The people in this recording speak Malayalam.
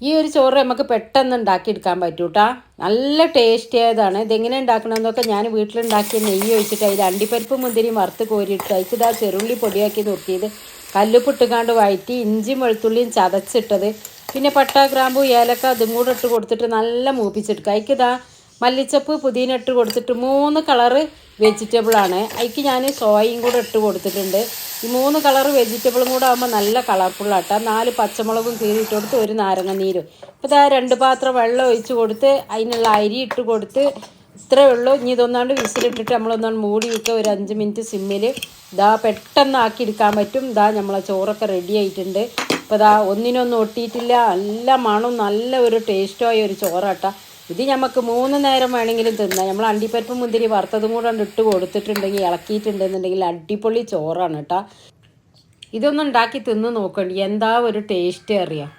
ഈ ഒരു ചോറ് നമുക്ക് പെട്ടെന്ന് ഉണ്ടാക്കിയെടുക്കാൻ പറ്റും കേട്ടോ. നല്ല ടേസ്റ്റ് ആയതാണ്. ഇതെങ്ങനെ ഉണ്ടാക്കണമെന്നൊക്കെ ഞാൻ വീട്ടിലുണ്ടാക്കിയ നെയ്യ് ഒഴിച്ചിട്ട് അതിൽ അണ്ടിപ്പരിപ്പ് മുന്തിരി വറുത്ത് കോരിയിട്ട് അതിൽ ഇതാ ചെറുള്ളി പൊടിയാക്കി നിർത്തിയത്, കല്ലുപ്പിട്ടുകാണ്ട് വഴറ്റി ഇഞ്ചിയും വെളുത്തുള്ളിയും ചതച്ചിട്ടത്, പിന്നെ പട്ട ഗ്രാമ്പു ഏലക്ക അതും കൂടെ ഇട്ട് കൊടുത്തിട്ട് നല്ല മൂപ്പിച്ചെടുക്കുക. അതിക്കിതാ മല്ലിച്ചപ്പ് പുതിന ഇട്ട് കൊടുത്തിട്ട് 3 കളറ് വെജിറ്റബിളാണ്. അതിക്ക് ഞാൻ സോയയും കൂടെ ഇട്ട് കൊടുത്തിട്ടുണ്ട്. ഈ 3 കളറ് വെജിറ്റബിളും കൂടെ ആകുമ്പോൾ നല്ല കളർഫുള്ളാട്ടോ. 4 പച്ചമുളകും കീറിയിട്ട് കൊടുത്ത് 1 നാരങ്ങ നീരും. അപ്പോൾ ഇതാ 2 പാത്രം വെള്ളം ഒഴിച്ച് കൊടുത്ത് അതിനുള്ള അരി ഇട്ട് കൊടുത്ത് ഇത്രയേ ഉള്ളൂ. ഇനി ഇതൊന്നാണ്ട് വിസിലിട്ടിട്ട് നമ്മളൊന്നാണ്ട് മൂടി വയ്ക്കുക ഒരു 5 മിനിറ്റ് സിമ്മിൽ. ഇതാ പെട്ടെന്ന് ആക്കിയെടുക്കാൻ പറ്റും. ഇതാ നമ്മളെ ചോറൊക്കെ റെഡി ആയിട്ടുണ്ട്. അപ്പോൾ ഇതാ ഒന്നിനൊന്നും ഒട്ടിയിട്ടില്ല, നല്ല മണവും നല്ല ഒരു ടേസ്റ്റുമായ ഒരു ചോറാട്ടോ. ഇത് നമുക്ക് 3 നേരം വേണമെങ്കിലും തിന്നാം. നമ്മൾ അണ്ടിപ്പരിപ്പ് മുന്തിരി വറുത്തതും കൂടെ ഇട്ട് കൊടുത്തിട്ടുണ്ടെങ്കിൽ ഇളക്കിയിട്ടുണ്ടെന്നുണ്ടെങ്കിൽ അടിപൊളി ചോറാണ് കേട്ടോ. ഇതൊന്നും ഉണ്ടാക്കി തിന്ന് നോക്കണ്ടി, എന്താ ഒരു ടേസ്റ്റ് അറിയാം.